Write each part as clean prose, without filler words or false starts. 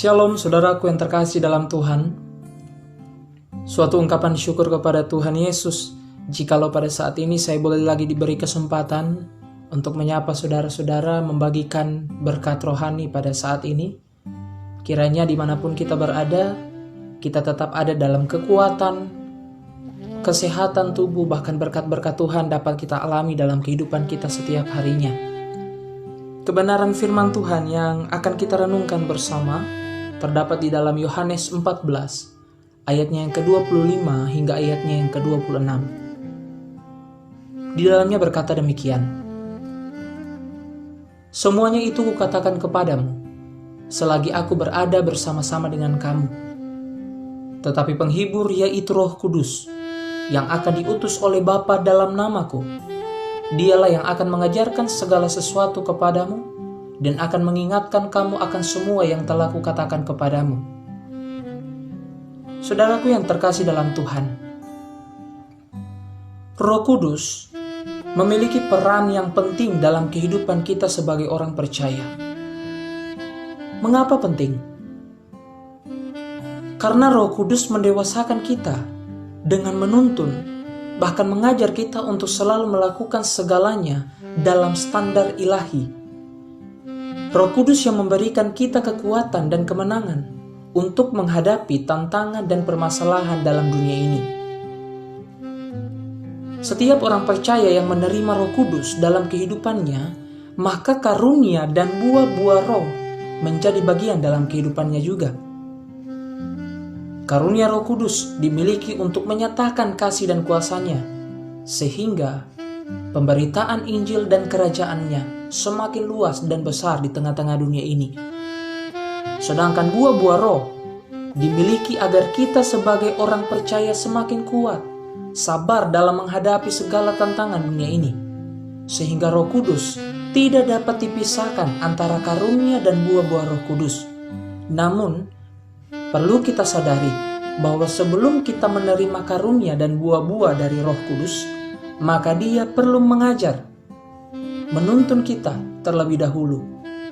Shalom saudaraku yang terkasih dalam Tuhan. Suatu ungkapan syukur kepada Tuhan Yesus jikalau pada saat ini saya boleh lagi diberi kesempatan untuk menyapa saudara-saudara, membagikan berkat rohani pada saat ini. Kiranya dimanapun kita berada, kita tetap ada dalam kekuatan, kesehatan tubuh, bahkan berkat-berkat Tuhan dapat kita alami dalam kehidupan kita setiap harinya. Kebenaran firman Tuhan yang akan kita renungkan bersama terdapat di dalam Yohanes 14, ayatnya yang ke-25 hingga ayatnya yang ke-26. Di dalamnya berkata demikian, "Semuanya itu kukatakan kepadamu, selagi aku berada bersama-sama dengan kamu. Tetapi penghibur yaitu Roh Kudus, yang akan diutus oleh Bapa dalam namaku, Dialah yang akan mengajarkan segala sesuatu kepadamu, dan akan mengingatkan kamu akan semua yang telah kukatakan kepadamu." Saudaraku yang terkasih dalam Tuhan, Roh Kudus memiliki peran yang penting dalam kehidupan kita sebagai orang percaya. Mengapa penting? Karena Roh Kudus mendewasakan kita dengan menuntun, bahkan mengajar kita untuk selalu melakukan segalanya dalam standar ilahi. Roh Kudus yang memberikan kita kekuatan dan kemenangan untuk menghadapi tantangan dan permasalahan dalam dunia ini. Setiap orang percaya yang menerima Roh Kudus dalam kehidupannya, maka karunia dan buah-buah roh menjadi bagian dalam kehidupannya juga. Karunia Roh Kudus dimiliki untuk menyatakan kasih dan kuasanya, sehingga pemberitaan Injil dan kerajaannya semakin luas dan besar di tengah-tengah dunia ini. Sedangkan buah-buah roh dimiliki agar kita sebagai orang percaya semakin kuat, sabar dalam menghadapi segala tantangan dunia ini. Sehingga Roh Kudus tidak dapat dipisahkan antara karunia dan buah-buah Roh Kudus. Namun, perlu kita sadari bahwa sebelum kita menerima karunia dan buah-buah dari Roh Kudus, maka Dia perlu mengajar, menuntun kita terlebih dahulu,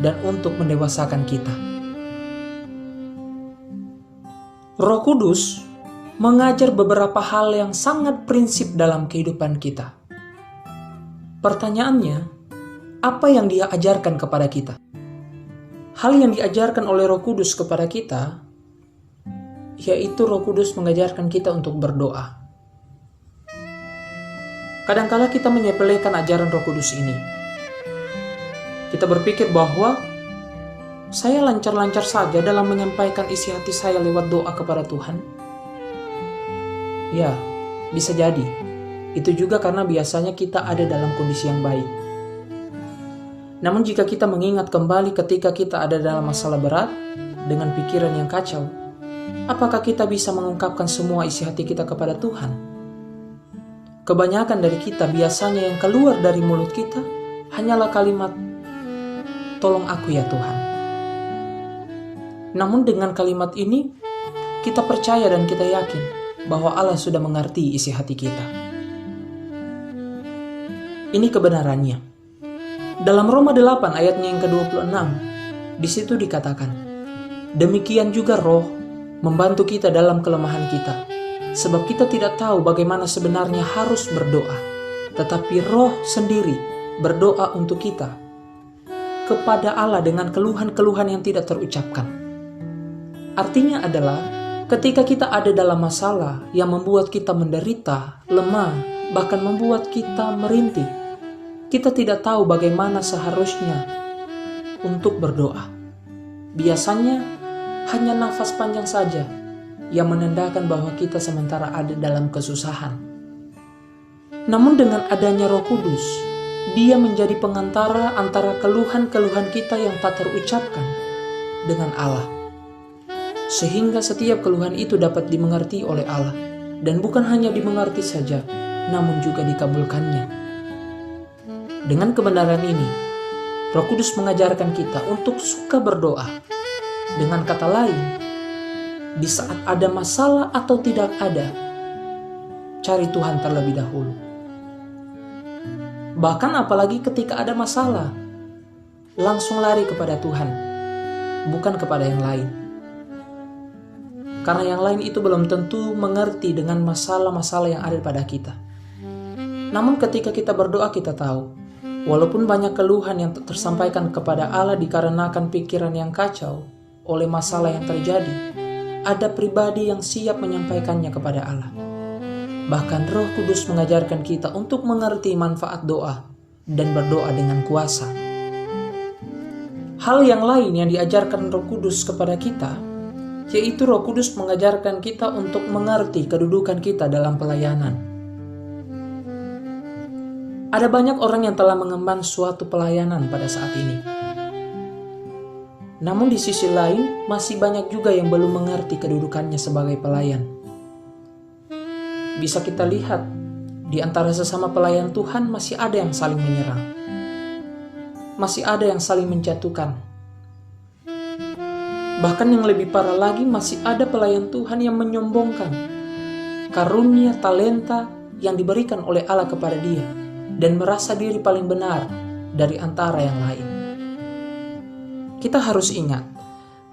dan untuk mendewasakan kita. Roh Kudus mengajar beberapa hal yang sangat prinsip dalam kehidupan kita. Pertanyaannya, apa yang Dia ajarkan kepada kita? Hal yang diajarkan oleh Roh Kudus kepada kita, yaitu Roh Kudus mengajarkan kita untuk berdoa. Kadangkala kita menyepelekan ajaran Roh Kudus ini. Kita berpikir bahwa saya lancar-lancar saja dalam menyampaikan isi hati saya lewat doa kepada Tuhan. Ya, bisa jadi. Itu juga karena biasanya kita ada dalam kondisi yang baik. Namun jika kita mengingat kembali ketika kita ada dalam masalah berat, dengan pikiran yang kacau, apakah kita bisa mengungkapkan semua isi hati kita kepada Tuhan? Kebanyakan dari kita biasanya yang keluar dari mulut kita hanyalah kalimat, "Tolong aku ya Tuhan." Namun dengan kalimat ini, kita percaya dan kita yakin bahwa Allah sudah mengerti isi hati kita. Ini kebenarannya. Dalam Roma 8 ayatnya yang ke-26, di situ dikatakan, "Demikian juga Roh membantu kita dalam kelemahan kita. Sebab kita tidak tahu bagaimana sebenarnya harus berdoa, tetapi Roh sendiri berdoa untuk kita kepada Allah dengan keluhan-keluhan yang tidak terucapkan." Artinya adalah ketika kita ada dalam masalah yang membuat kita menderita, lemah, bahkan membuat kita merintih, kita tidak tahu bagaimana seharusnya untuk berdoa. Biasanya hanya nafas panjang saja yang menandakan bahwa kita sementara ada dalam kesusahan. Namun dengan adanya Roh Kudus, Dia menjadi pengantara antara keluhan-keluhan kita yang tak terucapkan dengan Allah. Sehingga setiap keluhan itu dapat dimengerti oleh Allah. Dan bukan hanya dimengerti saja, namun juga dikabulkannya. Dengan kebenaran ini, Roh Kudus mengajarkan kita untuk suka berdoa. Dengan kata lain, di saat ada masalah atau tidak ada, cari Tuhan terlebih dahulu. Bahkan apalagi ketika ada masalah, langsung lari kepada Tuhan, bukan kepada yang lain. karena yang lain itu belum tentu mengerti dengan masalah-masalah yang ada pada kita. Namun ketika kita berdoa, kita tahu, walaupun banyak keluhan yang tersampaikan kepada Allah dikarenakan pikiran yang kacau oleh masalah yang terjadi, ada pribadi yang siap menyampaikannya kepada Allah. Bahkan Roh Kudus mengajarkan kita untuk mengerti manfaat doa dan berdoa dengan kuasa. Hal yang lain yang diajarkan Roh Kudus kepada kita, yaitu Roh Kudus mengajarkan kita untuk mengerti kedudukan kita dalam pelayanan. Ada banyak orang yang telah mengemban suatu pelayanan pada saat ini. Namun di sisi lain, masih banyak juga yang belum mengerti kedudukannya sebagai pelayan. Bisa kita lihat, di antara sesama pelayan Tuhan masih ada yang saling menyerang. Masih ada yang saling menjatuhkan. Bahkan yang lebih parah lagi, masih ada pelayan Tuhan yang menyombongkan karunia talenta yang diberikan oleh Allah kepada dia dan merasa diri paling benar dari antara yang lain. Kita harus ingat,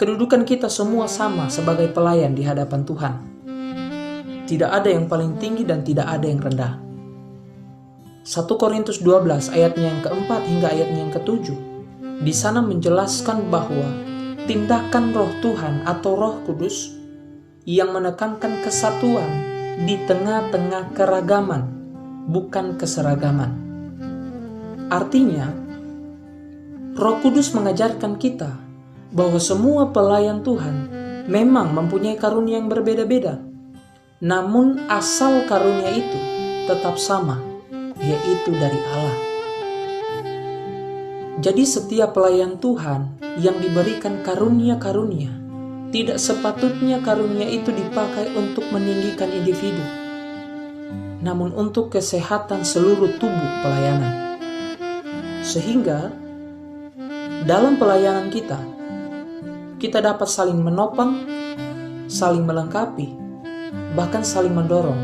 kedudukan kita semua sama sebagai pelayan di hadapan Tuhan. Tidak ada yang paling tinggi dan tidak ada yang rendah. 1 Korintus 12 ayatnya yang keempat hingga ayatnya yang ketujuh, di sana menjelaskan bahwa tindakan Roh Tuhan atau Roh Kudus yang menekankan kesatuan di tengah-tengah keragaman, bukan keseragaman. Artinya, Roh Kudus mengajarkan kita bahwa semua pelayan Tuhan memang mempunyai karunia yang berbeda-beda, namun asal karunia itu tetap sama, yaitu dari Allah. Jadi setiap pelayan Tuhan yang diberikan karunia-karunia, tidak sepatutnya karunia itu dipakai untuk meninggikan individu, namun untuk kesehatan seluruh tubuh pelayanan. Sehingga dalam pelayanan kita dapat saling menopang, saling melengkapi, bahkan saling mendorong,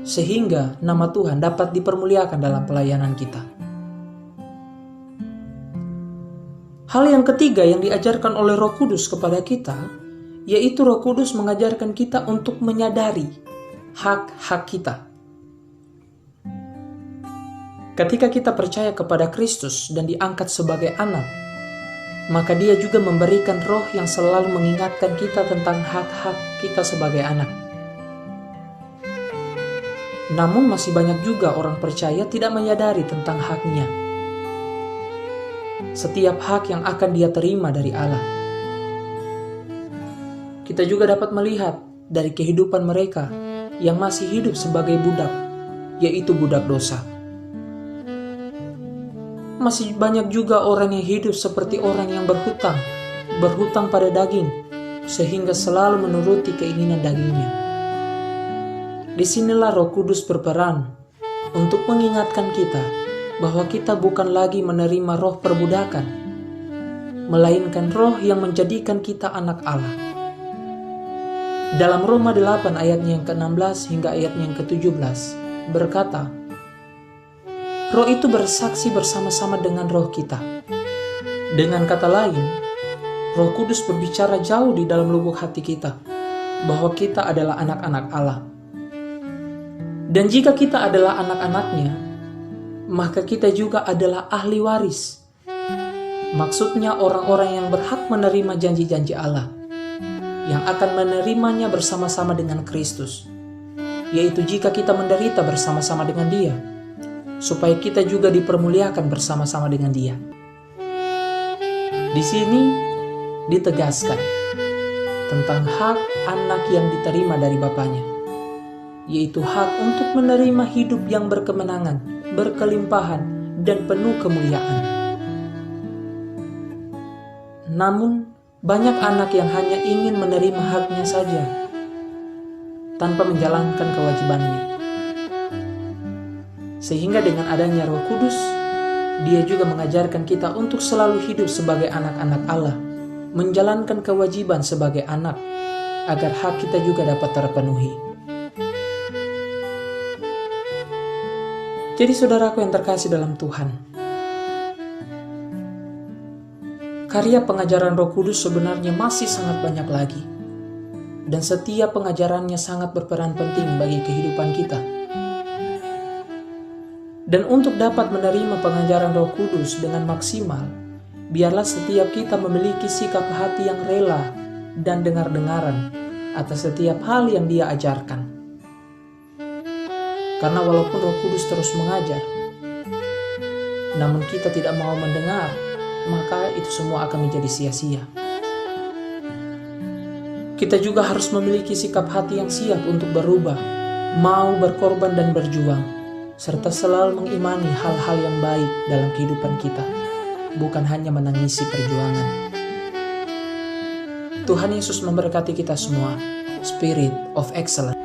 sehingga nama Tuhan dapat dipermuliakan dalam pelayanan kita. Hal yang ketiga yang diajarkan oleh Roh Kudus kepada kita, yaitu Roh Kudus mengajarkan kita untuk menyadari hak-hak kita. Ketika kita percaya kepada Kristus dan diangkat sebagai anak, maka Dia juga memberikan Roh yang selalu mengingatkan kita tentang hak-hak kita sebagai anak. Namun masih banyak juga orang percaya tidak menyadari tentang haknya. Setiap hak yang akan dia terima dari Allah. Kita juga dapat melihat dari kehidupan mereka yang masih hidup sebagai budak, yaitu budak dosa. Masih banyak juga orang yang hidup seperti orang yang berhutang pada daging, sehingga selalu menuruti keinginan dagingnya. Disinilah Roh Kudus berperan untuk mengingatkan kita bahwa kita bukan lagi menerima roh perbudakan, melainkan roh yang menjadikan kita anak Allah. Dalam Roma 8 ayatnya yang ke-16 hingga ayatnya yang ke-17 berkata, Roh itu bersaksi bersama-sama dengan roh kita. Dengan kata lain, Roh Kudus berbicara jauh di dalam lubuk hati kita bahwa kita adalah anak-anak Allah. Dan jika kita adalah anak-anaknya, maka kita juga adalah ahli waris. Maksudnya orang-orang yang berhak menerima janji-janji Allah, yang akan menerimanya bersama-sama dengan Kristus, yaitu jika kita menderita bersama-sama dengan Dia, supaya kita juga dipermuliakan bersama-sama dengan Dia. Di sini ditegaskan tentang hak anak yang diterima dari bapaknya, yaitu hak untuk menerima hidup yang berkemenangan, berkelimpahan, dan penuh kemuliaan. Namun, banyak anak yang hanya ingin menerima haknya saja, tanpa menjalankan kewajibannya. Sehingga dengan adanya Roh Kudus, Dia juga mengajarkan kita untuk selalu hidup sebagai anak-anak Allah, menjalankan kewajiban sebagai anak, agar hak kita juga dapat terpenuhi. Jadi saudaraku yang terkasih dalam Tuhan, karya pengajaran Roh Kudus sebenarnya masih sangat banyak lagi. dan setiap pengajarannya sangat berperan penting bagi kehidupan kita. Dan untuk dapat menerima pengajaran Roh Kudus dengan maksimal, biarlah setiap kita memiliki sikap hati yang rela dan dengar-dengaran atas setiap hal yang Dia ajarkan. Karena walaupun Roh Kudus terus mengajar, namun kita tidak mau mendengar, maka itu semua akan menjadi sia-sia. Kita juga harus memiliki sikap hati yang siap untuk berubah, mau berkorban dan berjuang, serta selalu mengimani hal-hal yang baik dalam kehidupan kita, bukan hanya menangisi perjuangan. Tuhan Yesus memberkati kita semua. Spirit of Excellence.